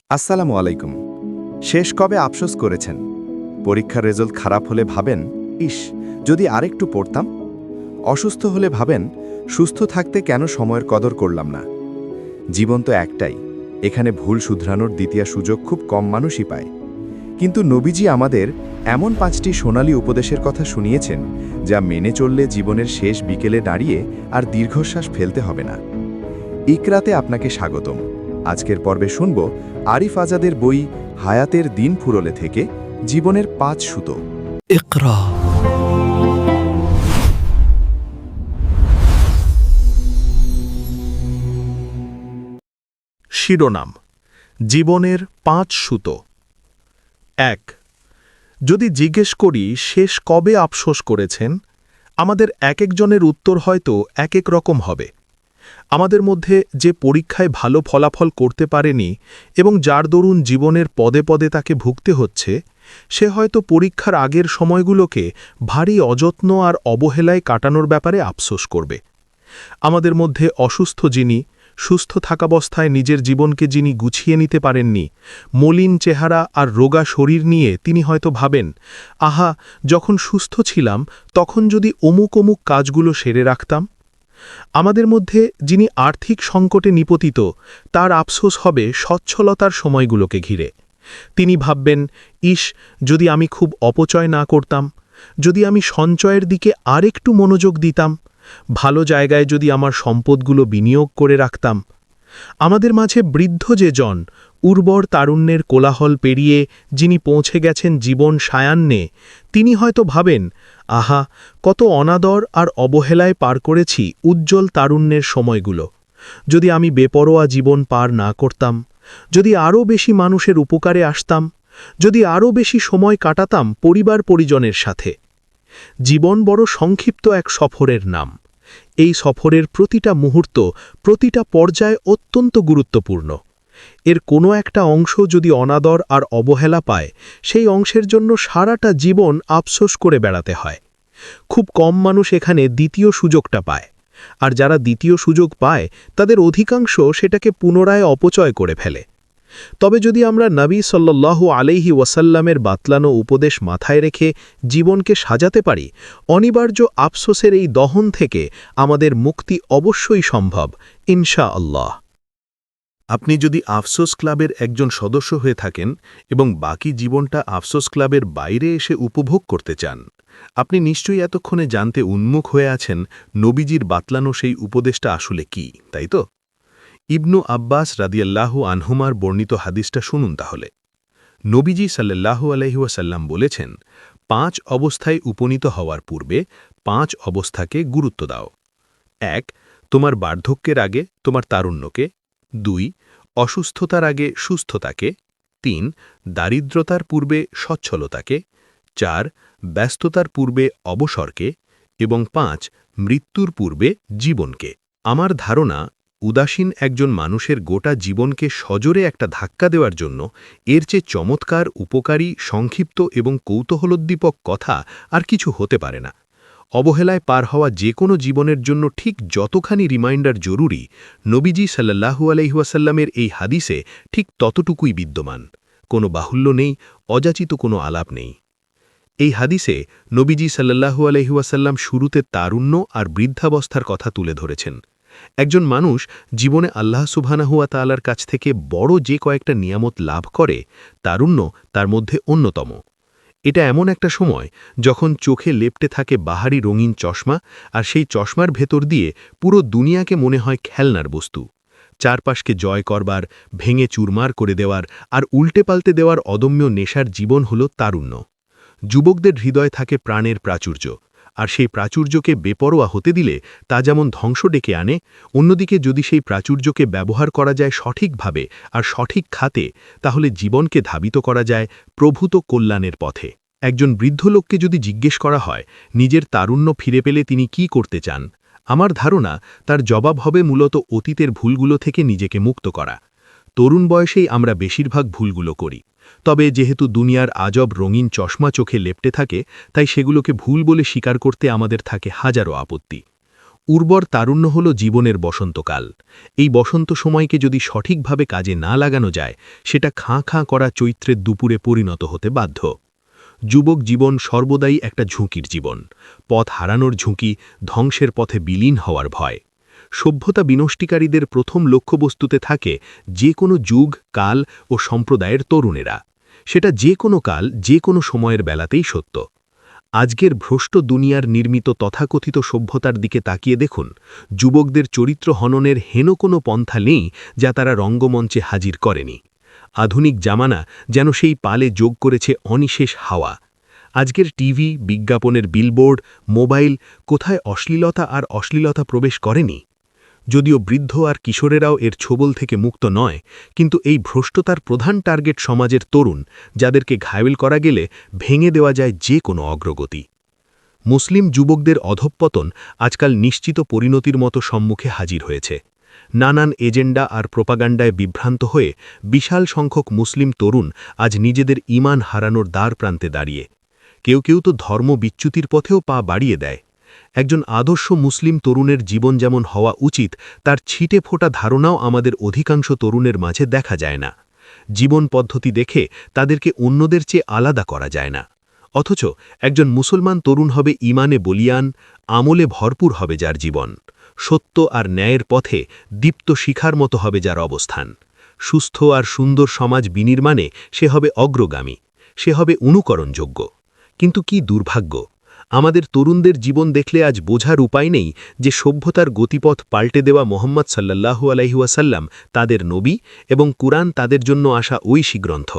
আসসালামু আলাইকুম। শেষ কবে আফসোস করেছেন? পরীক্ষার রেজাল্ট খারাপ হলে ভাবেন, ইস, যদি আরেকটু পড়তাম। অসুস্থ হলে ভাবেন, সুস্থ থাকতে কেন সময়ের কদর করলাম না। জীবন তো একটাই, এখানে ভুল শুধরানোর দ্বিতীয় সুযোগ খুব কম মানুষই পায়। কিন্তু নবীজি আমাদের এমন 5টি সোনালী উপদেশের কথা শুনিয়েছেন, যা মেনে চললে জীবনের শেষ বিকেলে দাঁড়িয়ে আর দীর্ঘশ্বাস ফেলতে হবে না। ইকরাতে আপনাকে স্বাগতম। আজকের পর্বে শুনব আরিফ আজাদের বই হায়াতের দিন ফুরলে থেকে জীবনের 5 সুতো। اقرأ. শিরোনাম: জীবনের 5 সুতো। 1. যদি জিজ্ঞেস করি শেষ কবে আফসোস করেছেন, আমাদের এক একজনের উত্তর হয়তো এক এক রকম হবে। আমাদের মধ্যে যে পরীক্ষায় ভালো ফলাফল করতে পারেনি এবং যার দরুন জীবনের পদে পদে তাকে ভুগতে হচ্ছে, সে হয়তো পরীক্ষার আগের সময়গুলোকে ভারী অযত্ন আর অবহেলায় কাটানোর ব্যাপারে আফসোস করবে। আমাদের মধ্যে অসুস্থ যিনি, সুস্থ থাকাবস্থায় নিজের জীবনকে যিনি গুছিয়ে নিতে পারেননি, মলিন চেহারা আর রোগা শরীর নিয়ে তিনি হয়তো ভাবেন, আহা, যখন সুস্থ ছিলাম তখন যদি অমুক অমুক কাজগুলো সেরে রাখতাম। আমাদের মধ্যে যিনি আর্থিক সংকটে নিপতিত, তার আফসোস হবে সচ্ছলতার সময়গুলোকে ঘিরে। তিনি ভাববেন, ইস, যদি আমি খুব অপচয় না করতাম, যদি আমি সঞ্চয়ের দিকে আরেকটু মনোযোগ দিতাম, ভালো জায়গায় যদি আমার সম্পদগুলো বিনিয়োগ করে রাখতাম। আমাদের মাঝে বৃদ্ধ যে জন, উর্বর তারুণ্যের কোলাহল পেরিয়ে যিনি পৌঁছে গেছেন জীবন সায়ান্নে, তিনি হয়তো ভাবেন, আহা, কত অনাদর আর অবহেলায় পার করেছি উজ্জ্বল তারুণ্যের সময়গুলো। যদি আমি বেপরোয়া জীবন পার না করতাম, যদি আরও বেশি মানুষের উপকারে আসতাম, যদি আরও বেশি সময় কাটাতাম পরিবার পরিজনের সাথে। জীবন বড় সংক্ষিপ্ত এক সফরের নাম। এই সফরের প্রতিটা মুহূর্ত, প্রতিটা পর্যায় অত্যন্ত গুরুত্বপূর্ণ। এর কোনো একটা অংশ যদি অনাদর আর অবহেলা পায়, সেই অংশের জন্য সারাটা জীবন আফসোস করে বেড়াতে হয়। খুব কম মানুষ এখানে দ্বিতীয় সুযোগটা পায়, আর যারা দ্বিতীয় সুযোগ পায় তাদের অধিকাংশ সেটাকে পুনরায় অপচয় করে ফেলে। তবে যদি আমরা নবী সাল্লাল্লাহু আলাইহি ওয়াসাল্লামের বাতলানো উপদেশ মাথায় রেখে জীবনকে সাজাতে পারি, অনিবার্য আফসোসের এই দহন থেকে আমাদের মুক্তি অবশ্যই সম্ভব, ইনশাআল্লাহ। আপনি যদি আফসোস ক্লাবের একজন সদস্য হয়ে থাকেন এবং বাকি জীবনটা আফসোস ক্লাবের বাইরে এসে উপভোগ করতে চান, আপনি নিশ্চয়ই এতক্ষণে জানতে উন্মুখ হয়ে আছেন নবীজির বাতলানো সেই উপদেশটা আসলে কি, তাই তো? ইবনু আব্বাস রাদিয়াল্লাহু আনহুমার বর্ণিত হাদিসটা শুনুন তাহলে। নবীজি সাল্লাল্লাহু আলাইহি ওয়াসাল্লাম বলেছেন, 5 অবস্থায় উপনীত হওয়ার পূর্বে 5 অবস্থাকে গুরুত্ব দাও। 1. তোমার বার্ধক্যের আগে তোমার তারুণ্যকে। 2. অসুস্থতার আগে সুস্থতাকে। 3. দারিদ্রতার পূর্বে সচ্ছলতাকে। 4. ব্যস্ততার পূর্বে অবসরকে। এবং 5. মৃত্যুর পূর্বে জীবনকে। আমার ধারণা, উদাসীন একজন মানুষের গোটা জীবনকে সজোরে একটা ধাক্কা দেওয়ার জন্য এর চেয়ে চমৎকার, উপকারী, সংক্ষিপ্ত এবং কৌতূহলোদ্দীপক কথা আর কিছু হতে পারে না। অবহেলায় পার হওয়া যে কোনো জীবনের জন্য ঠিক যতখানি রিমাইন্ডার জরুরি, নবীজি সাল্লাল্লাহু আলাইহি ওয়াসাল্লামের এই হাদিসে ঠিক ততটুকুই বিদ্যমান। কোনো বাহুল্য নেই, অযাচিত কোনো আলাপ নেই। এই হাদিসে নবীজি সাল্লাল্লাহু আলাইহি ওয়াসাল্লাম শুরুতে তারুণ্য আর বৃদ্ধাবস্থার কথা তুলে ধরেছেন। একজন মানুষ জীবনে আল্লাহ সুবহানাহু ওয়া তাআলার কাছ থেকে বড় যে কয়েকটা নিয়ামত লাভ করে, তারুণ্য তার মধ্যে অন্যতম। এটা এমন একটা সময় যখন চোখে লেপ্টে থাকে বাহারি রঙিন চশমা, আর সেই চশমার ভেতর দিয়ে পুরো দুনিয়াকে মনে হয় খেলনার বস্তু। চারপাশকে জয় করবার, ভেঙে চুরমার করে দেওয়ার আর উল্টে পাল্টে দেওয়ার অদম্য নেশার জীবন হল তারুণ্য। যুবকদের হৃদয়ে থাকে প্রাণের প্রাচুর্য, আর সেই প্রাচুর্যকে বেপরোয়া হতে দিলে তা যেমন ধ্বংস ডেকে আনে, অন্যদিকে যদি সেই প্রাচুর্যকে ব্যবহার করা যায় সঠিকভাবে আর সঠিক খাতে, তাহলে জীবনকে ধাবিত করা যায় প্রভূত কল্যাণের পথে। একজন বৃদ্ধ লোককে যদি জিজ্ঞেস করা হয় নিজের তারুণ্য ফিরে পেলে তিনি কি করতে চান, আমার ধারণা তার জবাব হবে মূলত অতীতের ভুলগুলো থেকে নিজেকে মুক্ত করা। তরুণ বয়সেই আমরা বেশিরভাগ ভুলগুলো করি, তবে যেহেতু দুনিয়ার আজব রঙিন চশমা চোখে লেপ্টে থাকে, তাই সেগুলোকে ভুল বলে স্বীকার করতে আমাদের থাকে হাজারো আপত্তি। উর্বর তারুণ্য হল জীবনের বসন্তকাল। এই বসন্ত সময়কে যদি সঠিকভাবে কাজে না লাগানো যায়, সেটা খাঁ খাঁ করা চৈত্রের দুপুরে পরিণত হতে বাধ্য। যুবক জীবন সর্বদাই একটা ঝুঁকির জীবন, পথ হারানোর ঝুঁকি, ধ্বংসের পথে বিলীন হওয়ার ভয়। সভ্যতা বিনষ্টিকারীদের প্রথম লক্ষ্যবস্তুতে থাকে যে কোনো যুগ, কাল ও সম্প্রদায়ের তরুণেরা। সেটা যে কোনো কাল, যে কোনো সময়ের বেলাতেই সত্য। আজকের ভ্রষ্ট দুনিয়ার নির্মিত তথাকথিত সভ্যতার দিকে তাকিয়ে দেখুন, যুবকদের চরিত্র হননের হেন কোনো পন্থা নেই যা তারা রঙ্গমঞ্চে হাজির করেনি। আধুনিক জামানা যেন সেই পালে যোগ করেছে অনিশেষ হাওয়া। আজকের টিভি, বিজ্ঞাপনের বিলবোর্ড, মোবাইল, কোথায় অশ্লীলতা আর অশ্লীলতা প্রবেশ করেনি? যদিও বৃদ্ধ আর কিশোরেরাও এর ছোবল থেকে মুক্ত নয়, কিন্তু এই ভ্রষ্টতার প্রধান টার্গেট সমাজের তরুণ, যাদেরকে ঘায়েল করা গেলে ভেঙে দেওয়া যায় যে কোনো অগ্রগতি। মুসলিম যুবকদের অধঃপতন আজকাল নিশ্চিত পরিণতির মতো সম্মুখে হাজির হয়েছে। নানান এজেন্ডা আর প্রোপাগান্ডায় বিভ্রান্ত হয়ে বিশাল সংখ্যক মুসলিম তরুণ আজ নিজেদের ঈমান হারানোর দ্বার প্রান্তে দাঁড়িয়ে। কেউ কেউ তো ধর্ম বিচ্যুতির পথেও পা বাড়িয়ে দেয়। একজন আদর্শ মুসলিম তরুণের জীবন যেমন হওয়া উচিত, তার ছিটে ফোটা ধারণাও আমাদের অধিকাংশ তরুণের মাঝে দেখা যায় না। জীবন পদ্ধতি দেখে তাদেরকে অন্যদের চেয়ে আলাদা করা যায় না। অথচ একজন মুসলমান তরুণ হবে ঈমানে বলিয়ান, আমলে ভরপুর হবে যার জীবন। সত্য আর ন্যায়ের পথে দীপ্ত শিখার মতো হবে যার অবস্থান। সুস্থ আর সুন্দর সমাজ বিনির্মাণে সে হবে অগ্রগামী, সে হবে অনুকরণযোগ্য। কিন্তু কি দুর্ভাগ্য, আমাদের তরুণদের জীবন দেখলে আজ বোঝার উপায় নেই যে সভ্যতার গতিপথ পাল্টে দেওয়া মোহাম্মদ সাল্লাল্লাহু আলাইহি ওয়াসাল্লাম তাদের নবী এবং কুরআন তাদের জন্য আসা ঐশী গ্রন্থ।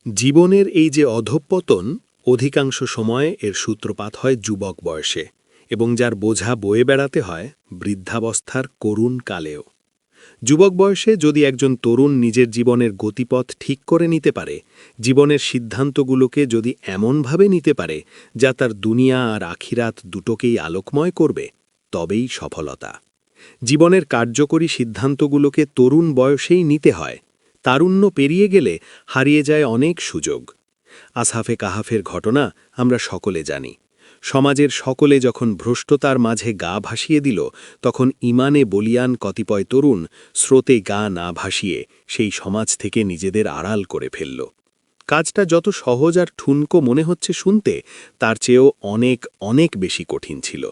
জীবনের এই যে অধঃপতন, অধিকাংশ সময় এর সূত্রপাত হয় যুবক বয়সে, এবং যার বোঝা বয়ে বেড়াতে হয় বৃদ্ধাবস্থার করুণ কালেও। যুবক বয়সে যদি একজন তরুণ নিজের জীবনের গতিপথ ঠিক করে নিতে পারে, জীবনের সিদ্ধান্তগুলোকে যদি এমনভাবে নিতে পারে যা তার দুনিয়া আর আখিরাত দুটোকেই আলোকময় করবে, তবেই সফলতা। জীবনের কার্যকরী সিদ্ধান্তগুলোকে তরুণ বয়সেই নিতে হয়। তারুণ্য পেরিয়ে গেলে হারিয়ে যায় অনেক সুযোগ। আসহাফে কাহাফের ঘটনা আমরা সকলে জানি। সমাজের সকলে যখন ভ্রষ্টতার মাঝে গা ভাসিয়ে দিল, তখন ঈমানে বলিয়ান কতিপয় তরুণ স্রোতে গা না ভাসিয়ে সেই সমাজ থেকে নিজেদের আড়াল করে ফেলল। কাজটা যত সহজ আর ঠুনকো মনে হচ্ছে শুনতে, তার চেয়েও অনেক অনেক বেশি কঠিন ছিল।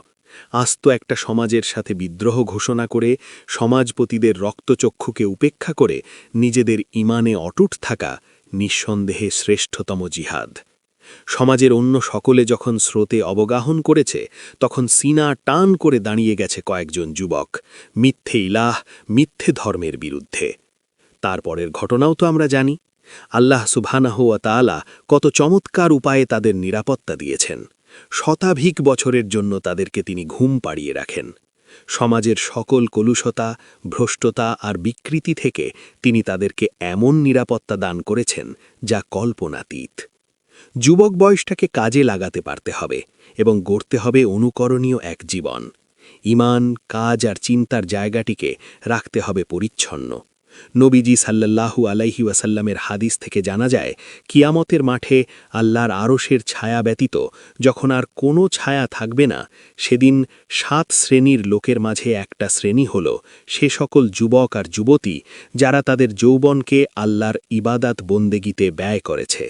আস্ত একটা সমাজের সাথে বিদ্রোহ ঘোষণা করে, সমাজপতিদের রক্তচক্ষুকে উপেক্ষা করে নিজেদের ঈমানে অটুট থাকা নিঃসন্দেহে শ্রেষ্ঠতম জিহাদ। সমাজের অন্য সকলে যখন স্রোতে অবগাহন করেছে, তখন সিনা টান করে দাঁড়িয়ে গেছে কয়েকজন যুবক, মিথ্যে ইলাহ, মিথ্যে ধর্মের বিরুদ্ধে। তারপরের ঘটনাও তো আমরা জানি। আল্লাহ সুবহানাহু ওয়া তাআলা কত চমৎকার উপায়ে তাদের নিরাপত্তা দিয়েছেন। শতাধিক বছরের জন্য তাদেরকে তিনি ঘুম পাড়িয়ে রাখেন। সমাজের সকল কলুষতা, ভ্রষ্টতা আর বিকৃতি থেকে তিনি তাদেরকে এমন নিরাপত্তা দান করেছেন যা কল্পনাতীত। যুবক বয়সটাকে কাজে লাগাতে পারতে হবে এবং গড়তে হবে অনুকরণীয় এক জীবন। ঈমান, কাজ আর চিন্তার জায়গাটিকে রাখতে হবে পরিচ্ছন্ন। নবীজি সাল্লাল্লাহু আলাইহি ওয়াসাল্লামের হাদিস থেকে জানা যায়, কিয়ামতের মাঠে আল্লাহর আরশের ছায়া ব্যতীত যখন আর কোনো ছায়া থাকবে না, সেদিন 7 শ্রেণীর লোকের মাঝে একটা শ্রেণী হল সে সকল যুবক আর যুবতী যারা তাদের যৌবনকে আল্লাহর ইবাদাত বন্দেগিতে ব্যয় করেছে।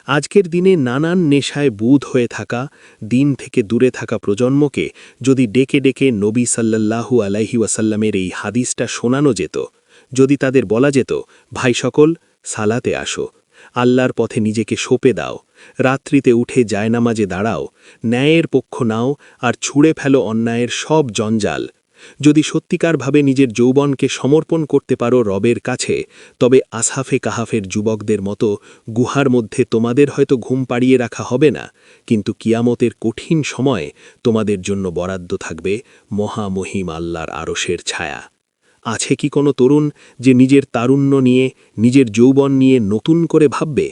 আজকের দিনে নানান নেশায় বুঁদ হয়ে থাকা, দিন থেকে দূরে থাকা প্রজন্মকে যদি ডেকে ডেকে নবী সাল্লাল্লাহু আলাইহি ওয়াসাল্লামের এই হাদিসটা শোনানো যেত, যদি তাদের বলা যেত, ভাই সকল, সালাতে আসো, আল্লাহর পথে নিজেকে সঁপে দাও, রাত্রিতে উঠে জায়নামাজে দাঁড়াও, ন্যায়ের পক্ষ নাও আর ছুঁড়ে ফেলো অন্যায়ের সব জঞ্জাল। যদি সত্যিকারভাবে নিজের যৌবনকে সমর্পণ করতে পারো রবের কাছে, তবে আসহাফে কাহাফের যুবকদের মতো গুহার মধ্যে তোমাদের হয়তো ঘুম পাড়িয়ে রাখা হবে না, কিন্তু কিয়ামতের কঠিন সময়ে তোমাদের জন্য বরাদ্দ থাকবে মহামহিম আল্লাহর আরশের ছায়া। আছে কি কোনো তরুণ যে নিজের তারুণ্য নিয়ে, নিজের যৌবন নিয়ে নতুন করে ভাববে?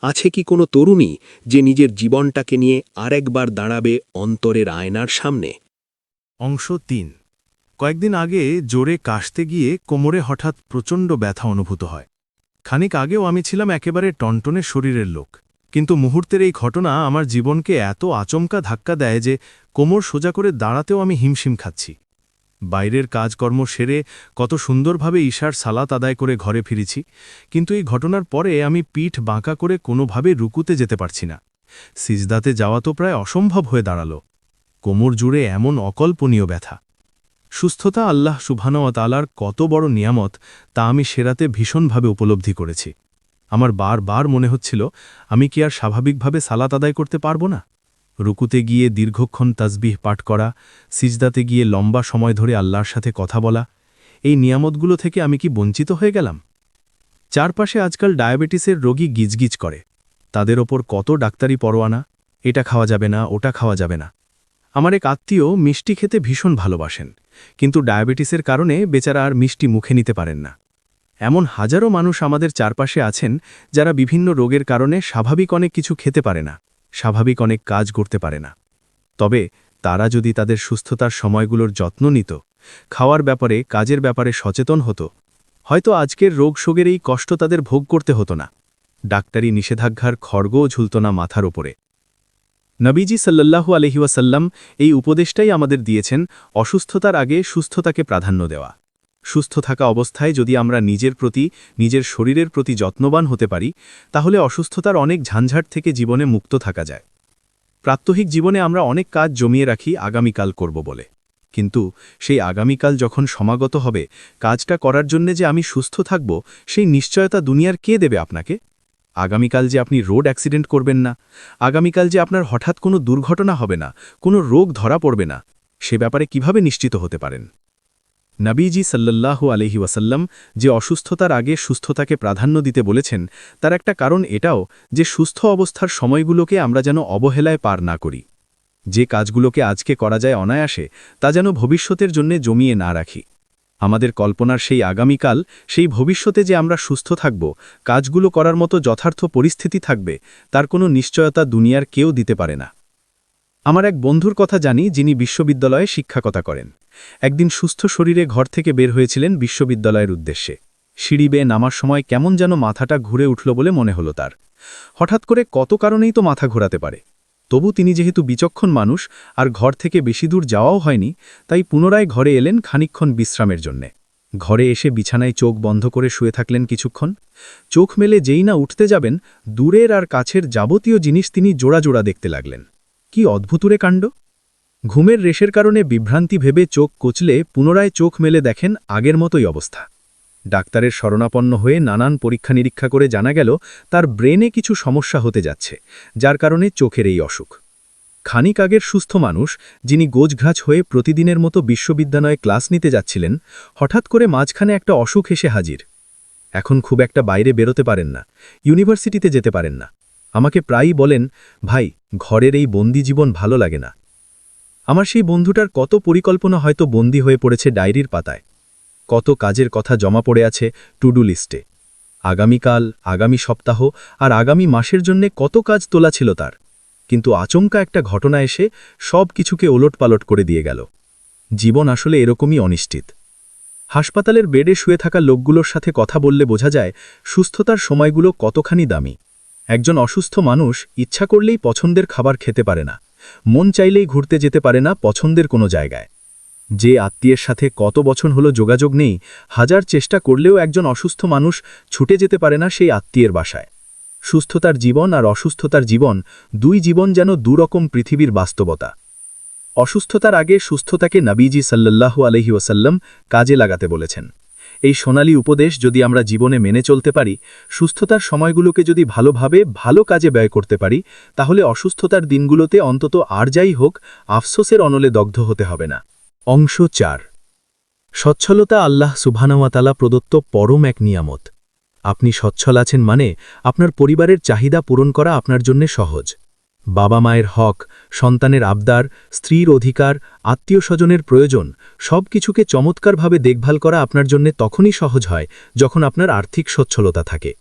আছে কি কোনো তরুণী যে নিজের জীবনটাকে নিয়ে আরেকবার দাঁড়াবে অন্তরের আয়নার সামনে? অংশ ৩। কয়েকদিন আগে জোরে কাশতে গিয়ে কোমরে হঠাৎ প্রচণ্ড ব্যথা অনুভূত হয়। খানিক আগেও আমি ছিলাম একেবারে টনটনে শরীরের লোক, কিন্তু মুহূর্তের এই ঘটনা আমার জীবনকে এত আচমকা ধাক্কা দেয় যে কোমর সোজা করে দাঁড়াতেও আমি হিমশিম খাচ্ছি। বাইরের কাজকর্ম সেরে কত সুন্দরভাবে ঈশার সালাত আদায় করে ঘরে ফিরেছি, কিন্তু এই ঘটনার পরে আমি পিঠ বাঁকা করে কোনোভাবে রুকুতে যেতে পারছি না। সিজদাতে যাওয়া তো প্রায় অসম্ভব হয়ে দাঁড়াল। কোমর জুড়ে এমন অকল্পনীয় ব্যথা। সুস্থতা আল্লাহ সুবহানাহু ওয়া তাআলার কত বড় নিয়ামত তা আমি সেরাতে ভীষণভাবে উপলব্ধি করেছি। আমার বারবার মনে হচ্ছিল, আমি কি আর স্বাভাবিকভাবে সালাত আদায় করতে পারব না? রুকুতে গিয়ে দীর্ঘক্ষণ তাসবিহ পাঠ করা, সিজদাতে গিয়ে লম্বা সময় ধরে আল্লাহর সাথে কথা বলা, এই নিয়ামতগুলো থেকে আমি কি বঞ্চিত হয়ে গেলাম? চারপাশে আজকাল ডায়াবেটিসের রোগী গিজগিজ করে। তাদের ওপর কত ডাক্তারি পরোয়ানা, এটা খাওয়া যাবে না, ওটা খাওয়া যাবে না। আমার এক আত্মীয় মিষ্টি খেতে ভীষণ ভালোবাসেন, কিন্তু ডায়াবেটিসের কারণে বেচারা আর মিষ্টি মুখে নিতে পারেন না। এমন হাজারো মানুষ আমাদের চারপাশে আছেন যারা বিভিন্ন রোগের কারণে স্বাভাবিক অনেক কিছু খেতে পারে না, স্বাভাবিক অনেক কাজ করতে পারে না। তবে তারা যদি তাদের সুস্থতার সময়গুলোর যত্ন নিত, খাওয়ার ব্যাপারে, কাজের ব্যাপারে সচেতন হতো, হয়তো আজকের রোগ শোকের এই কষ্ট তাদের ভোগ করতে হতো না। ডাক্তারি নিষেধাজ্ঞার খড়গও ঝুলত না মাথার ওপরে। নবীজি সাল্লাল্লাহু আলাইহি ওয়াসাল্লাম এই উপদেশটাই আমাদের দিয়েছেন, অসুস্থতার আগে সুস্থতাকে প্রাধান্য দেওয়া। সুস্থ থাকা অবস্থায় যদি আমরা নিজের প্রতি, নিজের শরীরের প্রতি যত্নবান হতে পারি, তাহলে অসুস্থতার অনেক ঝঞ্ঝাট থেকে জীবনে মুক্ত থাকা যায়। প্রাত্যহিক জীবনে আমরা অনেক কাজ জমিয়ে রাখি আগামীকাল করব বলে, কিন্তু সেই আগামীকাল যখন সমাগত হবে, কাজটা করার জন্যে যে আমি সুস্থ থাকব, সেই নিশ্চয়তা দুনিয়ার কে দেবে আপনাকে? আগামীকাল যে আপনি রোড অ্যাক্সিডেন্ট করবেন না, আগামীকাল যে আপনার হঠাৎ কোনো দুর্ঘটনা হবে না, কোনো রোগ ধরা পড়বে না, সে ব্যাপারে কিভাবে নিশ্চিত হতে পারেন? নবীজি সাল্লাল্লাহু আলাইহি ওয়াসাল্লাম যে অসুস্থতার আগে সুস্থতাকে প্রাধান্য দিতে বলেছেন, তার একটা কারণ এটাও যে সুস্থ অবস্থার সময়গুলোকে আমরা যেন অবহেলায় পার না করি। যে কাজগুলোকে আজকে করা যায় অনায়াসে, তা যেন ভবিষ্যতের জন্য জমিয়ে না রাখি। আমাদের কল্পনার সেই আগামীকাল, সেই ভবিষ্যতে যে আমরা সুস্থ থাকব, কাজগুলো করার মতো যথার্থ পরিস্থিতি থাকবে, তার কোনো নিশ্চয়তা দুনিয়ার কেউ দিতে পারে না। আমার এক বন্ধুর কথা জানি, যিনি বিশ্ববিদ্যালয়ে শিক্ষকতা করেন। একদিন সুস্থ শরীরে ঘর থেকে বের হয়েছিলেন বিশ্ববিদ্যালয়ের উদ্দেশ্যে। সিঁড়ি বেয়ে নামার সময় কেমন যেন মাথাটা ঘুরে উঠল বলে মনে হলো তার। হঠাৎ করে কত কারণেই তো মাথা ঘোরাতে পারে। তবু তিনি যেহেতু বিচক্ষণ মানুষ আর ঘর থেকে বেশি দূর যাওয়াও হয়নি, তাই পুনরায় ঘরে এলেন খানিকক্ষণ বিশ্রামের জন্যে। ঘরে এসে বিছানায় চোখ বন্ধ করে শুয়ে থাকলেন কিছুক্ষণ। চোখ মেলে যেই না উঠতে যাবেন, দূরের আর কাছের যাবতীয় জিনিস তিনি জোড়া জোড়া দেখতে লাগলেন। কি অদ্ভুতুরে কাণ্ড! ঘুমের রেশের কারণে বিভ্রান্তি ভেবে চোখ কচলে পুনরায় চোখ মেলে দেখেন আগের মতোই অবস্থা। ডাক্তারের শরণাপন্ন হয়ে নানান পরীক্ষা নিরীক্ষা করে জানা গেল তার ব্রেনে কিছু সমস্যা হতে যাচ্ছে, যার কারণে চোখের এই অসুখ। খানিক আগের সুস্থ মানুষ, যিনি গোছঘাছ হয়ে প্রতিদিনের মতো বিশ্ববিদ্যালয়ে ক্লাস নিতে যাচ্ছিলেন, হঠাৎ করে মাঝখানে একটা অসুখ এসে হাজির। এখন খুব একটা বাইরে বেরোতে পারেন না, ইউনিভার্সিটিতে যেতে পারেন না। আমাকে প্রায়ই বলেন, ভাই, ঘরের এই বন্দি জীবন ভালো লাগে না। আমার সেই বন্ধুটার কত পরিকল্পনা হয়তো বন্দী হয়ে পড়েছে ডায়েরির পাতায়, কত কাজের কথা জমা পড়ে আছে টু ডু লিস্টে। আগামীকাল, আগামী সপ্তাহ আর আগামী মাসের জন্য কত কাজ তোলা ছিল তার, কিন্তু আচমকা একটা ঘটনা এসে সব কিছুকে ওলটপালট করে দিয়ে গেল। জীবন আসলে এরকমই অনিশ্চিত। হাসপাতালের বেডে শুয়ে থাকা লোকগুলোর সাথে কথা বললে বোঝা যায় সুস্থতার সময়গুলো কতখানি দামি। একজন অসুস্থ মানুষ ইচ্ছা করলেই পছন্দের খাবার খেতে পারে না, মন চাইলেই ঘুরতে যেতে পারে না পছন্দের কোনো জায়গায়। যে আত্মীয়ের সাথে কত বছর হলো যোগাযোগ নেই, হাজার চেষ্টা করলেও একজন অসুস্থ মানুষ ছুটে যেতে পারে না সেই আত্মীয়ের বাসায়। সুস্থতার জীবন আর অসুস্থতার জীবন, দুই জীবন যেন দুরকম পৃথিবীর বাস্তবতা। অসুস্থতার আগে সুস্থতাকে নবীজি সাল্লাল্লাহু আলাইহি ওয়াসাল্লাম কাজে লাগাতে বলেছেন। এই সোনালী উপদেশ যদি আমরা জীবনে মেনে চলতে পারি, সুস্থতার সময়গুলোকে যদি ভালোভাবে ভালো কাজে ব্যয় করতে পারি, তাহলে অসুস্থতার দিনগুলোতে অন্তত আর যাই হোক আফসোসের অনলে দগ্ধ হতে হবে না। অংশ 4। সচ্ছলতা আল্লাহ সুবহানাহু ওয়া তাআলা প্রদত্ত পরম এক নিয়ামত। আপনি সচ্ছল আছেন মানে আপনার পরিবারের চাহিদা পূরণ করা আপনার জন্য সহজ। বাবা মায়ের হক, সন্তানের আবদার, স্ত্রীর অধিকার, আত্মীয় স্বজনের প্রয়োজন, সব কিছুকে চমৎকারভাবে দেখভাল করা আপনার জন্য তখনই সহজ হয় যখন আপনার আর্থিক সচ্ছলতা থাকে।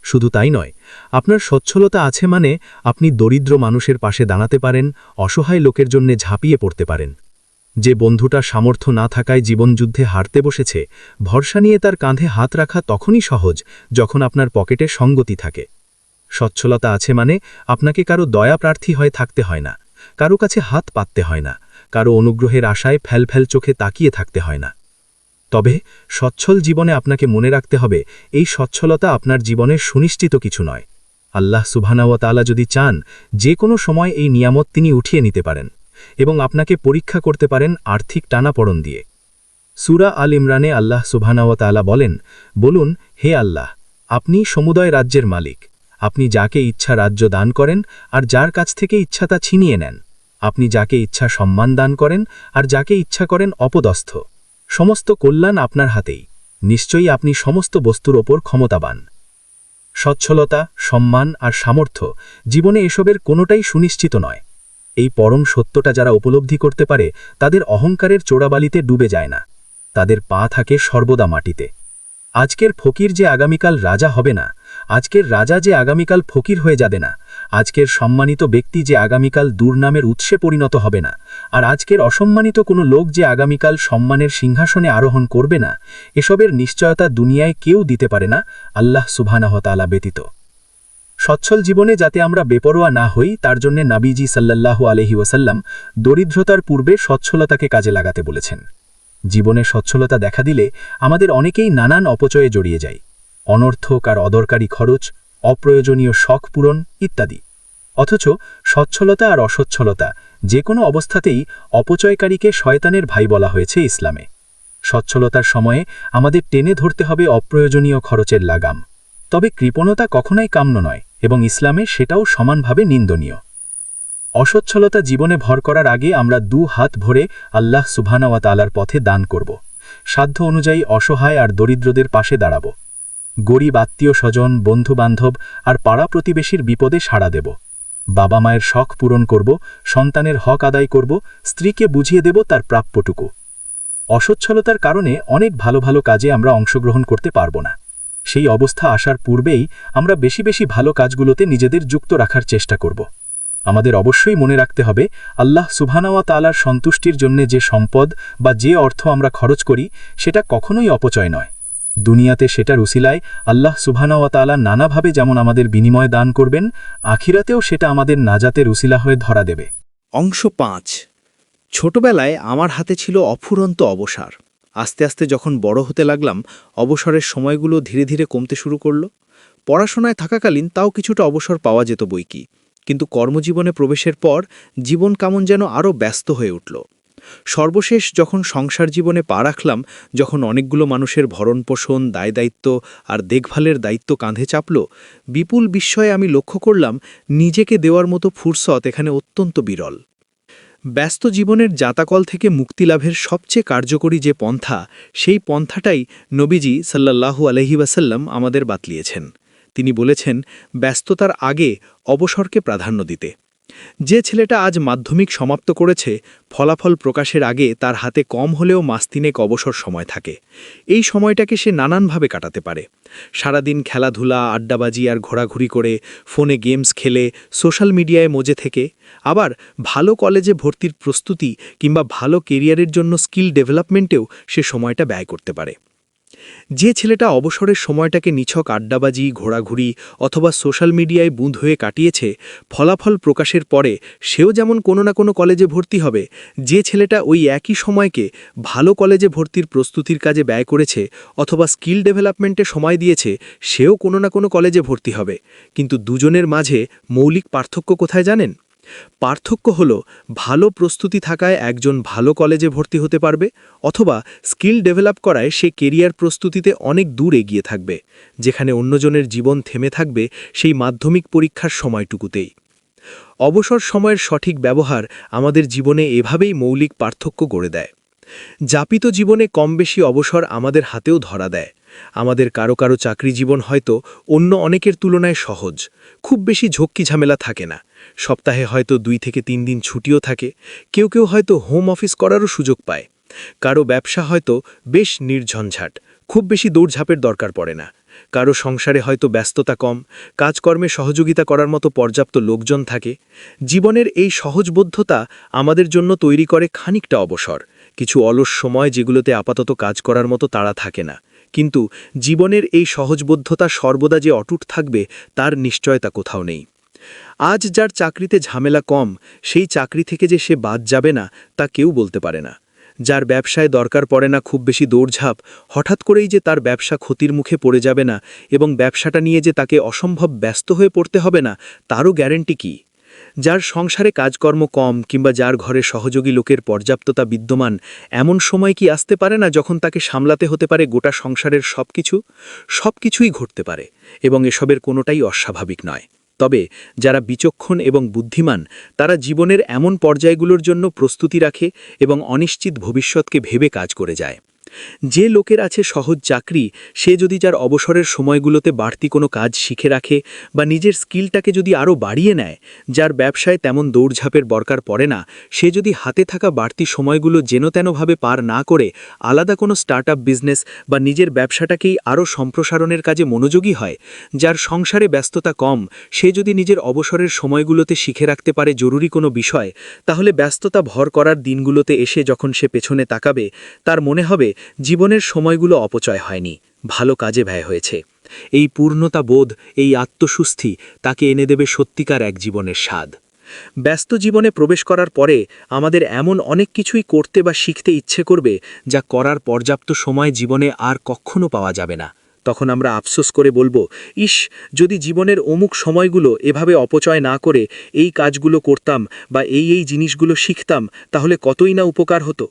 শুধু তাই নয়, আপনার সচ্ছলতা আছে মানে আপনি দরিদ্র মানুষের পাশে দাঁড়াতে পারেন, অসহায় লোকের জন্য ঝাঁপিয়ে পড়তে পারেন। যে বন্ধুটা সামর্থ্য না থাকায় জীবনযুদ্ধে হারতে বসেছে, ভরসা নিয়ে তার কাঁধে হাত রাখা তখনই সহজ যখন আপনার পকেটে সঙ্গতি থাকে। সচ্ছলতা আছে মানে আপনাকে কারো দয়া প্রার্থী হয়ে থাকতে হয় না, কারো কাছে হাত পাততে হয় না, কারো অনুগ্রহের আশায় ফ্যালফ্যাল চোখে তাকিয়ে থাকতে হয় না। তবে সচ্ছল জীবনে আপনাকে মনে রাখতে হবে, এই সচ্ছলতা আপনার জীবনের সুনিশ্চিত কিছু নয়। আল্লাহ সুবহানাহু ওয়া তাআলা যদি চান, যে কোনো সময় এই নিয়ামত তিনি উঠিয়ে নিতে পারেন এবং আপনাকে পরীক্ষা করতে পারেন আর্থিক টানাপড়ন দিয়ে। সূরা আল ইমরানে আল্লাহ সুবহানাহু ওয়া তাআলা বলেন, বলুন, হে আল্লাহ, আপনি সমুদয় রাজ্যের মালিক। আপনি যাকে ইচ্ছা রাজ্য দান করেন আর যার কাছ থেকে ইচ্ছা তা ছিনিয়ে নেন। আপনি যাকে ইচ্ছা সম্মান দান করেন আর যাকে ইচ্ছা করেন অপদস্থ। সমস্ত কল্যাণ আপনার হাতেই। নিশ্চয়ই আপনি সমস্ত বস্তুর ওপর ক্ষমতাবান। সচ্ছলতা, সম্মান আর সামর্থ্য, জীবনে এসবের কোনোটাই সুনিশ্চিত নয়। এই পরম সত্যটা যারা উপলব্ধি করতে পারে, তাদের অহংকারের চোরাবালিতে ডুবে যায় না। তাদের পা থাকে সর্বদা মাটিতে। আজকের ফকির যে আগামীকাল রাজা হবে না, আজকের রাজা যে আগামীকাল ফকির হয়ে যাবে না, আজকের সম্মানিত ব্যক্তি যে আগামীকাল দুর্নামের উৎসে পরিণত হবে না, আর আজকের অসম্মানিত কোনো লোক যে আগামীকাল সম্মানের সিংহাসনে আরোহণ করবে না, এসবের নিশ্চয়তা দুনিয়ায় কেউ দিতে পারে না, আল্লাহ সুবহানাহু ওয়া তাআলা ব্যতীত। সচ্ছল জীবনে যাতে আমরা বেপরোয়া না হই, তার জন্য নবীজি সাল্লাল্লাহু আলাইহি ওয়াসাল্লাম দরিদ্রতার পূর্বে সচ্ছলতাকে কাজে লাগাতে বলেছেন। জীবনে সচ্ছলতা দেখা দিলে আমাদের অনেকেই নানান অপচয়ে জড়িয়ে যায়। অনর্থক আর অদরকারি খরচ, অপ্রয়োজনীয় শখ পূরণ ইত্যাদি। অথচ সচ্ছলতা আর অসচ্ছলতা যে কোনো অবস্থাতেই অপচয়কারীকে শয়তানের ভাই বলা হয়েছে ইসলামে। সচ্ছলতার সময়ে আমাদের টেনে ধরতে হবে অপ্রয়োজনীয় খরচের লাগাম। তবে কৃপণতা কখনোই কাম্য নয় এবং ইসলামে সেটাও সমানভাবে নিন্দনীয়। অসচ্ছলতা জীবনে ভর করার আগে আমরা 2 হাত ভরে আল্লাহ সুবহানাহু ওয়া তাআলার পথে দান করব। সাধ্য অনুযায়ী অসহায় আর দরিদ্রদের পাশে দাঁড়াব। গরিব আত্মীয় স্বজন, বন্ধুবান্ধব আর পাড়া প্রতিবেশীর বিপদে সাড়া দেব। বাবা মায়ের শখ পূরণ করব, সন্তানের হক আদায় করব, স্ত্রীকে বুঝিয়ে দেব তার প্রাপ্যটুকু। অসচ্ছলতার কারণে অনেক ভালো ভালো কাজে আমরা অংশগ্রহণ করতে পারব না। সেই অবস্থা আসার পূর্বেই আমরা বেশি বেশি ভালো কাজগুলোতে নিজেদের যুক্ত রাখার চেষ্টা করব। আমাদের অবশ্যই মনে রাখতে হবে, আল্লাহ সুবহানাহু ওয়া তাআলার সন্তুষ্টির জন্য যে সম্পদ বা যে অর্থ আমরা খরচ করি, সেটা কখনোই অপচয় নয়। দুনিয়াতে সেটার উসিলায় আল্লাহ সুবহানাহু ওয়া তাআলা নানাভাবে যেমন আমাদের বিনিময় দান করবেন, আখিরাতেও সেটা আমাদের নাজাতের উসিলা হয়ে ধরা দেবে। অংশ 5। ছোটবেলায় আমার হাতে ছিল অফুরন্ত অবসর। আস্তে আস্তে যখন বড় হতে লাগলাম, অবসরের সময়গুলো ধীরে ধীরে কমতে শুরু করল। পড়াশোনায় থাকাকালীন তাও কিছুটা অবসর পাওয়া যেত বইকি, কিন্তু কর্মজীবনে প্রবেশের পর জীবন কেমন যেন আরও ব্যস্ত হয়ে উঠল। সর্বশেষ যখন সংসার জীবনে পা রাখলাম, যখন অনেকগুলো মানুষের ভরণপোষণ, দায়দায়িত্ব আর দেখভালের দায়িত্ব কাঁধে চাপল, বিপুল বিস্ময়ে আমি লক্ষ্য করলাম নিজেকে দেওয়ার মতো ফুরসত এখানে অত্যন্ত বিরল। ব্যস্ত জীবনের জাতাকল থেকে মুক্তিলাভের সবচেয়ে কার্যকরী যে পন্থা, সেই পন্থাটাই নবীজি সাল্লাল্লাহু আলাইহি ওয়াসাল্লাম আমাদের বাতলিয়েছেন। তিনি বলেছেন, ব্যস্ততার আগে অবসরকে প্রাধান্য দিতে। যে ছেলেটা আজ মাধ্যমিক সমাপ্ত করেছে, ফলাফল প্রকাশের আগে তার হাতে কম হলেও মাস 3 অবসর সময় থাকে। এই সময়টাকে সে নানানভাবে কাটাতে পারে। সারাদিন খেলাধুলা, আড্ডাবাজি আর ঘোরাঘুরি করে, ফোনে গেমস খেলে, সোশ্যাল মিডিয়ায় মজে থেকে, আবার ভালো কলেজে ভর্তির প্রস্তুতি কিংবা ভালো কেরিয়ারের জন্য স্কিল ডেভেলপমেন্টেও সে সময়টা ব্যয় করতে পারে। যে ছেলেটা অবসরের সময়টাকে নিছক আড্ডাবাজি, ঘোরাঘুরি অথবা সোশ্যাল মিডিয়ায় বুঁদ হয়ে কাটিয়েছে, ফলাফল প্রকাশের পরে সেও যেমন কোনো না কোনো কলেজে ভর্তি হবে। যে ছেলেটা ওই একই সময়কে ভালো কলেজে ভর্তির প্রস্তুতির কাজে ব্যয় করেছে অথবা স্কিল ডেভেলপমেন্টে সময় দিয়েছে, সেও কোনো না কোনো কলেজে ভর্তি হবে। কিন্তু দুজনের মাঝে মৌলিক পার্থক্য কোথায় জানেন? পার্থক্য হলো, ভালো প্রস্তুতি থাকায় একজন ভালো কলেজে ভর্তি হতে পারবে, অথবা স্কিল ডেভেলপ করায় সে কেরিয়ার প্রস্তুতিতে অনেক দূর এগিয়ে থাকবে, যেখানে অন্যজনের জীবন থেমে থাকবে সেই মাধ্যমিক পরীক্ষার সময়টুকুতেই। অবসর সময়ের সঠিক ব্যবহার আমাদের জীবনে এভাবেই মৌলিক পার্থক্য গড়ে দেয়। যাপিত জীবনে কম বেশি অবসর আমাদের হাতেও ধরা দেয়। আমাদের কারো কারো চাকরি জীবন হয়তো অন্য অনেকের তুলনায় সহজ, খুব বেশি ঝক্কি ঝামেলা থাকে না। সপ্তাহে হয়তো 2 থেকে 3 দিন ছুটিও থাকে। কেউ কেউ হয়তো হোম অফিস করারও সুযোগ পায়। কারো ব্যবসা হয়তো বেশ নির্ঝঞ্ঝাট, খুব বেশি দৌড়ঝাঁপের দরকার পড়ে না। কারো সংসারে হয়তো ব্যস্ততা কম, কাজকর্মে সহযোগিতা করার মতো পর্যাপ্ত লোকজন থাকে। জীবনের এই সহজবোধ্যতা আমাদের জন্য তৈরি করে খানিকটা অবসর, কিছু অলস সময় যেগুলোতে আপাতত কাজ করার মতো তাড়া থাকে না। কিন্তু জীবনের এই সহজবোধ্যতা সর্বদা যে অটুট থাকবে, তার নিশ্চয়তা কোথাও নেই। আজ যার চাকরিতে ঝামেলা কম, সেই চাকরি থেকে যে সে বাদ যাবে না তা কেউ বলতে পারে না। যার ব্যবসায় দরকার পড়ে না খুব বেশি দৌড়ঝাঁপ, হঠাৎ করেই যে তার ব্যবসা ক্ষতির মুখে পড়ে যাবে না এবং ব্যবসাটা নিয়ে যে তাকে অসম্ভব ব্যস্ত হয়ে পড়তে হবে না, তারও গ্যারেন্টি কি? যার সংসারে কাজকর্ম কম কিংবা যার ঘরে সহযোগী লোকের পর্যাপ্ততা বিদ্যমান, এমন সময় কি আসতে পারে না যখন তাকে সামলাতে হতে পারে গোটা সংসারের সবকিছুই ঘটতে পারে এবং এসবের কোনোটাই অস্বাভাবিক নয়। তবে যারা বিচক্ষণ এবং বুদ্ধিমান, তারা জীবনের এমন পর্যায়গুলোর জন্য প্রস্তুতি রাখে এবং অনিশ্চিত ভবিষ্যৎকে ভেবে কাজ করে যায়। যে লোকের আছে সহজ চাকরি, সে যদি যার অবসরের সময়গুলোতে বাড়তি কোনো কাজ শিখে রাখে বা নিজের স্কিলটাকে যদি আরও বাড়িয়ে নেয়, যার ব্যবসায় তেমন দৌড়ঝাঁপের দরকার পড়ে না, সে যদি হাতে থাকা বাড়তি সময়গুলো যেনতেনভাবে পার না করে আলাদা কোনো স্টার্টআপ বিজনেস বা নিজের ব্যবসাটাকেই আরও সম্প্রসারণের কাজে মনোযোগী হয়, যার সংসারে ব্যস্ততা কম, সে যদি নিজের অবসরের সময়গুলোতে শিখে রাখতে পারে জরুরি কোনো বিষয়, তাহলে ব্যস্ততা ভর করার দিনগুলোতে এসে যখন সে পেছনে তাকাবে, তার মনে হবে জীবনের সময়গুলো অপচয় হয়নি, ভালো কাজে ব্যয় হয়েছে। এই পূর্ণতা বোধ, এই আত্মসুস্থি তাকে এনে দেবে সত্যিকার এক জীবনের স্বাদ। ব্যস্ত জীবনে প্রবেশ করার পরে আমাদের এমন অনেক কিছুই করতে বা শিখতে ইচ্ছে করবে যা করার পর্যাপ্ত সময় জীবনে আর কখনো পাওয়া যাবে না। তখন আমরা আফসোস করে বলবো, ইস, যদি জীবনের অমুক সময়গুলো এভাবে অপচয় না করে এই কাজগুলো করতাম বা এই জিনিসগুলো শিখতাম, তাহলে কতই না উপকার হতো।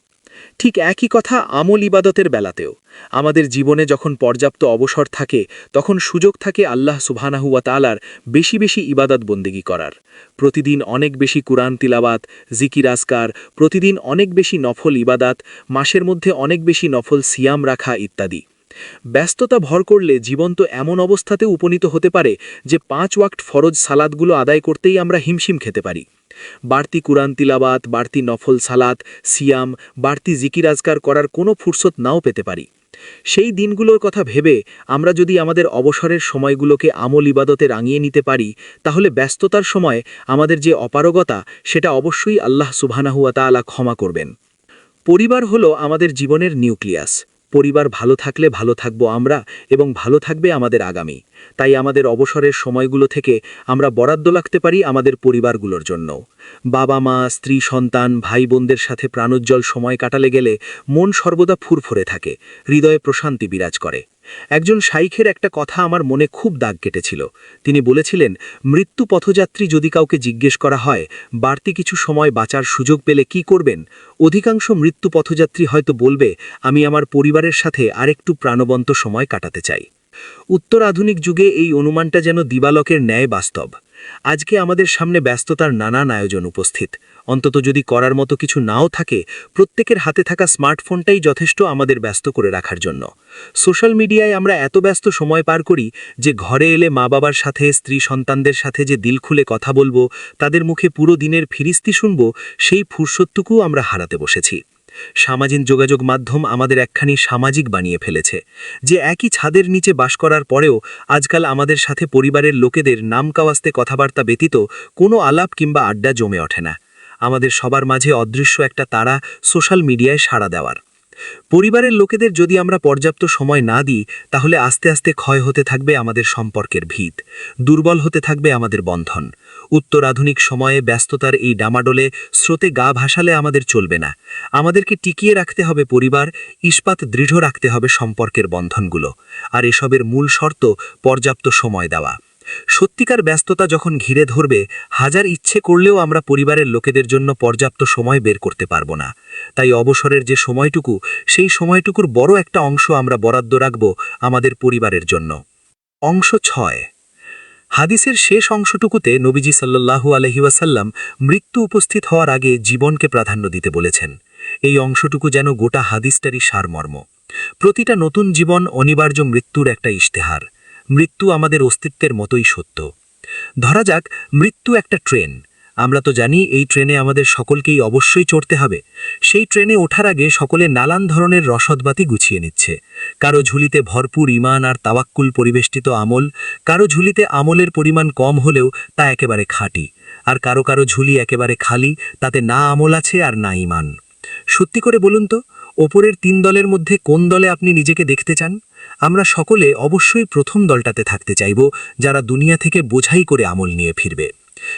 ঠিক একই কথা আমল ইবাদতের বেলাতেও। আমাদের জীবনে যখন পর্যাপ্ত অবসর থাকে, তখন সুযোগ থাকে আল্লাহ সুবহানাহু ওয়া তাআলার বেশি বেশি ইবাদত বন্দেগী করার। প্রতিদিন অনেক বেশি কুরআন তিলাওয়াত, জিকির আজকার, প্রতিদিন অনেক বেশি নফল ইবাদাত, মাসের মধ্যে অনেক বেশি নফল সিয়াম রাখা ইত্যাদি। ব্যস্ততা ভর করলে জীবন তো এমন অবস্থাতে উপনীত হতে পারে যে 5 ওয়াক্ত ফরজ সালাতগুলো আদায় করতেই আমরা হিমশিম খেতে পারি। বাড়তি কুরআন তিলাওয়াত, বাড়তি নফল সালাত, সিয়াম, বাড়তি জিকির আজকার করার কোনো ফুরসত নাও পেতে পারি। সেই দিনগুলোর কথা ভেবে আমরা যদি আমাদের অবসরের সময়গুলোকে আমল ইবাদতে রাঙিয়ে নিতে পারি, তাহলে ব্যস্ততার সময় আমাদের যে অপারগতা, সেটা অবশ্যই আল্লাহ সুবহানাহু ওয়া তাআলা ক্ষমা করবেন। পরিবার হলো আমাদের জীবনের নিউক্লিয়াস। পরিবার ভালো থাকলে ভালো থাকবো আমরা এবং ভালো থাকবে আমাদের আগামী। তাই আমাদের অবসরের সময়গুলো থেকে আমরা বরাদ্দ রাখতে পারি আমাদের পরিবারগুলোর জন্য। বাবা মা, স্ত্রী, সন্তান, ভাই বোনদের সাথে প্রাণোজ্জ্বল সময় কাটালে গেলে মন সর্বদা ফুরফুরে থাকে, হৃদয়ে প্রশান্তি বিরাজ করে। একজন শাইখের একটা কথা আমার মনে খুব দাগ কেটেছিল। তিনি বলেছিলেন, মৃত্যু পথযাত্রী যদি কাউকে জিজ্ঞেস করা হয় বাড়তি কিছু সময় বাঁচার সুযোগ পেলে কি করবেন, অধিকাংশ মৃত্যু পথযাত্রী হয়তো বলবে, আমি আমার পরিবারের সাথে আরেকটু প্রাণবন্ত সময় কাটাতে চাই। উত্তর আধুনিক যুগে এই অনুমানটা যেন দিবালকের ন্যায় বাস্তব। আজকে আমাদের সামনে ব্যস্ততার নানান আয়োজন উপস্থিত। অন্তত যদি করার মতো কিছু নাও থাকে, প্রত্যেকের হাতে থাকা স্মার্টফোনটাই যথেষ্ট আমাদের ব্যস্ত করে রাখার জন্য। সোশ্যাল মিডিয়ায় আমরা এত ব্যস্ত সময় পার করি যে ঘরে এলে মা বাবার সাথে, স্ত্রী সন্তানদের সাথে যে দিল খুলে কথা বলবো, তাদের মুখে পুরো দিনের ফিরিস্তি শুনবো, সেই ফুরসতটুকুও আমরা হারাতে বসেছি। সামাজিক যোগাযোগ মাধ্যম আমাদের একখানি সামাজিক বানিয়ে ফেলেছে, যে একই ছাদের নিচে বাস করার পরেও আজকাল আমাদের সাথে পরিবারের লোকেদের নামকাওয়াস্তে কথাবার্তা ব্যতীত কোনো আলাপ কিংবা আড্ডা জমে ওঠে না। আমাদের সবার মাঝে অদৃশ্য একটা তারা সোশ্যাল মিডিয়ায় সাড়া দেওয়ার। পরিবারের লোকেদের যদি আমরা পর্যাপ্ত সময় না দিই, তাহলে আস্তে আস্তে ক্ষয় হতে থাকবে আমাদের সম্পর্কের ভিত, দুর্বল হতে থাকবে আমাদের বন্ধন। উত্তর আধুনিক সময়ে ব্যস্ততার এই ডামাডোলে স্রোতে গা ভাসালে আমাদের চলবে না। আমাদেরকে টিকিয়ে রাখতে হবে পরিবার, ইস্পাত দৃঢ় রাখতে হবে সম্পর্কের বন্ধনগুলো। আর এসবের মূল শর্ত পর্যাপ্ত সময় দেওয়া। সত্যিকার ব্যস্ততা যখন ঘিরে ধরবে, হাজার ইচ্ছে করলেও আমরা পরিবারের লোকেদের জন্য পর্যাপ্ত সময় বের করতে পারবো না। তাই অবসরের যে সময়টুকু, সেই সময়টুকুর বড় একটা অংশ আমরা বরাদ্দ রাখব আমাদের পরিবারের জন্য। অংশ 6। হাদিসের শেষ অংশটুকুতে নবীজি সাল্লাল্লাহু আলাইহি ওয়াসাল্লাম মৃত্যু উপস্থিত হওয়ার আগে জীবনকে প্রাধান্য দিতে বলেছেন। এই অংশটুকু যেন গোটা হাদিসটারই সারমর্ম। প্রতিটা নতুন জীবন অনিবার্য মৃত্যুর একটা ইশতেহার। মৃত্যু আমাদের অস্তিত্বের মতোই সত্য। ধরা যাক মৃত্যু একটা ট্রেন। আমরা তো জানি এই ট্রেনে আমাদের সকলকেই অবশ্যই চড়তে হবে। সেই ট্রেনে ওঠার আগে সকলে নানান ধরনের রসদবাতি গুছিয়ে নিচ্ছে। কারো ঝুলিতে ভরপুর ঈমান আর তাওয়াক্কুল পরিবেষ্টিত আমল, কারো ঝুলিতে আমলের পরিমাণ কম হলেও তা একেবারে খাঁটি, আর কারো কারো ঝুলি একেবারে খালি, তাতে না আমল আছে আর না ঈমান। সত্যি করে বলুন তো, ওপরের 3 দলের মধ্যে কোন দলে আপনি নিজেকে দেখতে চান? আমরা সকলে অবশ্যই প্রথম দলটাতে থাকতে চাইব, যারা দুনিয়া থেকে বোঝাই করে আমল নিয়ে ফিরবে।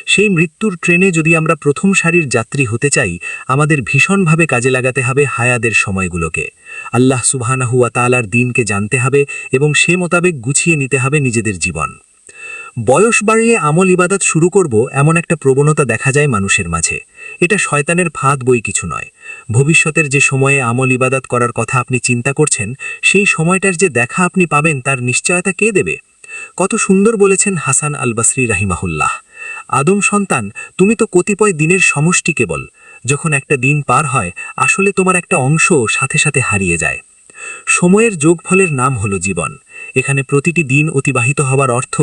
সেই মৃত্যুর ট্রেনে যদি আমরা প্রথম সারির যাত্রী হতে চাই, আমাদের ভীষণভাবে কাজে লাগাতে হবে হায়াতের সময়গুলোকে। আল্লাহ সুবহানাহু ওয়া তাআলার দ্বীনকে জানতে হবে এবং সে মোতাবেক গুছিয়ে নিতে হবে নিজেদের জীবন। বয়স বাড়িয়ে আমল ইবাদত শুরু করব এমন একটা প্রবণতা দেখা যায় মানুষের মাঝে। এটা শয়তানের ফাঁদ বই কিছু নয়। ভবিষ্যতের যে সময়ে আমল ইবাদত করার কথা আপনি চিন্তা করছেন, সেই সময়টার যে দেখা আপনি পাবেন তার নিশ্চয়তা কে দেবে? কত সুন্দর বলেছেন হাসান আল বসরি রাহিমাহুল্লাহ, আদম সন্তান, তুমি তো কতিপয় দিনের সমষ্টি কেবল। যখন একটা দিন পার হয়, আসলে তোমার একটা অংশ সাথে সাথে হারিয়ে যায়। সময়ের যোগফলের নাম হলো জীবন। এখানে প্রতিটি দিন অতিবাহিত হবার অর্থ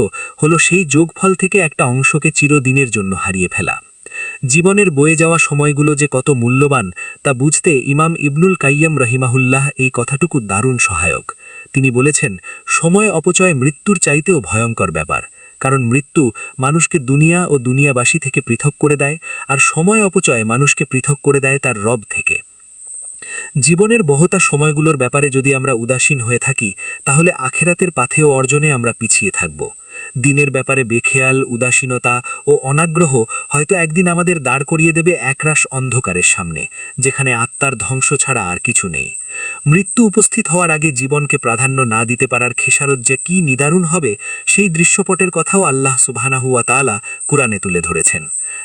হলো সেই যোগফল থেকে একটা অংশকে চিরদিনের জন্য হারিয়ে ফেলা। জীবনের বয়ে যাওয়া সময়গুলো যে কত মূল্যবান তা বুঝতে ইমাম ইবনুল কাইয়্যিম রহিমাহুল্লাহ এই কথাটুকু দারুণ সহায়ক। তিনি বলেছেন, সময় অপচয় মৃত্যুর চাইতেও ভয়ঙ্কর ব্যাপার, কারণ মৃত্যু মানুষকে দুনিয়া ও দুনিয়াবাসী থেকে পৃথক করে দেয়, আর সময় অপচয় মানুষকে পৃথক করে দেয় তার রব থেকে। জীবনের বহতা সময়গুলোর ব্যাপারে যদি আমরা উদাসীন হয়ে থাকি, তাহলে আখেরাতের পাথেয় অর্জনে আমরা পিছিয়ে থাকব। দিনের ব্যাপারে বেখেয়াল, উদাসীনতা ও অনাগ্রহ হয়তো একদিন আমাদের দাঁড় করিয়ে দেবে একরাশ অন্ধকারের সামনে, যেখানে আত্মার ধ্বংস ছাড়া আর কিছু নেই। মৃত্যু উপস্থিত হওয়ার আগে জীবনকে প্রাধান্য না দিতে পারার খেসারত যে কি নিদারুণ হবে, সেই দৃশ্যপটের কথাও আল্লাহ সুবহানাহু ওয়া তাআলা কুরআনে তুলে ধরেছেন।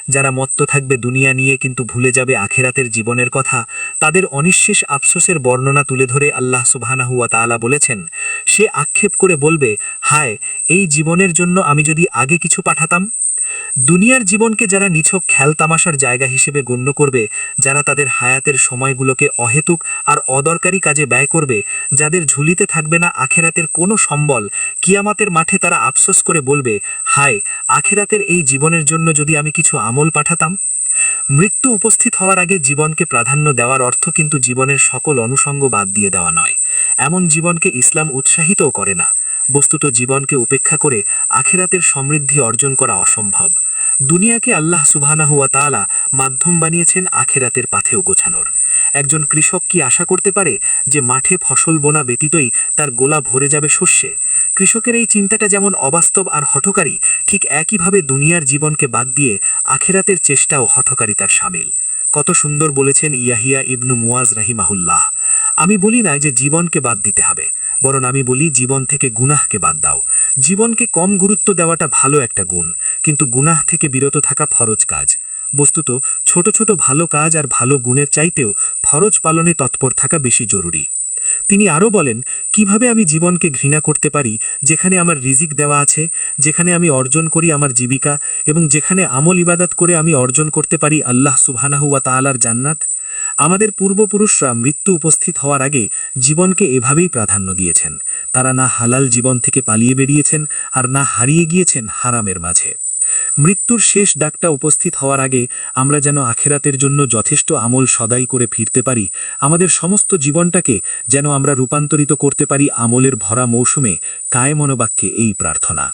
যারা মত্ত থাকবে দুনিয়া নিয়ে কিন্তু ভুলে যাবে আখেরাতের জীবনের কথা, তাদের অনিঃশেষ আফসোসের বর্ণনা তুলে ধরে আল্লাহ সুবহানাহু ওয়া তাআলা বলেছেন, সে আক্ষেপ করে বলবে, হায়, এই জীবনের জন্য আমি যদি আগে কিছু পাঠাতাম। দুনিয়ার জীবনকে যারা নিছক খেলতামাশার জায়গা হিসেবে গণ্য করবে, যারা তাদের হায়াতের সময়গুলোকে অহেতুক আর অদরকারি কাজে ব্যয় করবে, যাদের ঝুলিতে থাকবে না আখেরাতের কোনো সম্বল, কিয়ামতের মাঠে তারা আফসোস করে বলবে, হায়, আখেরাতের এই জীবনের জন্য যদি আমি কিছু আমল পাঠাতাম। মৃত্যু উপস্থিত হওয়ার আগে জীবনকে প্রাধান্য দেওয়ার অর্থ কিন্তু জীবনের সকল অনুষঙ্গ বাদ দিয়ে দেওয়া নয়। এমন জীবনকে ইসলাম উৎসাহিতও করে না। বস্তুত জীবনকে উপেক্ষা করে আখেরাতের সমৃদ্ধি অর্জন করা অসম্ভব। দুনিয়াকে আল্লাহ সুবহানাহু ওয়া তাআলা মাধ্যম বানিয়েছেন আখেরাতের পাথেও গোছানোর। একজন কৃষক কি আশা করতে পারে যে মাঠে ফসল বোনা ব্যতীতই তার গোলা ভরে যাবে শস্যে? কৃষকের এই চিন্তাটা যেমন অবাস্তব আর হঠকারী, ঠিক একইভাবে দুনিয়ার জীবনকে বাদ দিয়ে আখেরাতের চেষ্টাও হঠকারিতার শামিল। কত সুন্দর বলেছেন ইয়াহিয়া ইবনু মুয়াজ রাহিমাহুল্লাহ, আমি বলি না যে জীবনকে বাদ দিতে হবে, বরং আমি বলি জীবন থেকে গুনাহকে বাদ দাও। জীবনকে কম গুরুত্ব দেওয়াটা ভালো একটা গুণ, কিন্তু গুনাহ থেকে বিরত থাকা ফরজ কাজ। বস্তুত ছোট ছোট ভালো কাজ আর ভালো গুণের চাইতেও ফরজ পালনে তৎপর থাকা বেশি জরুরি। তিনি আরও বলেন, কিভাবে আমি জীবনকে ঘৃণা করতে পারি যেখানে আমার রিজিক দেওয়া আছে, যেখানে আমি অর্জন করি আমার জীবিকা, এবং যেখানে আমল ইবাদত করে আমি অর্জন করতে পারি আল্লাহ সুবহানাহু ওয়া তাআলার জান্নাত। আমাদের পূর্বপুরুষরা মৃত্যু উপস্থিত হওয়ার আগে জীবনকে এভাবেই প্রাধান্য দিয়েছেন। তারা না হালাল জীবন থেকে পালিয়ে বেরিয়েছেন, আর না হারিয়ে গিয়েছেন হারামের মাঝে। মৃত্যুর শেষ ডাকটা উপস্থিত হওয়ার আগে আমরা যেন আখেরাতের জন্য যথেষ্ট আমল সদাই করে ফিরতে পারি, আমাদের সমস্ত জীবনটাকে যেন আমরা রূপান্তরিত করতে পারি আমলের ভরা মৌসুমে। কায়ে মনোবাক্যে এই প্রার্থনা।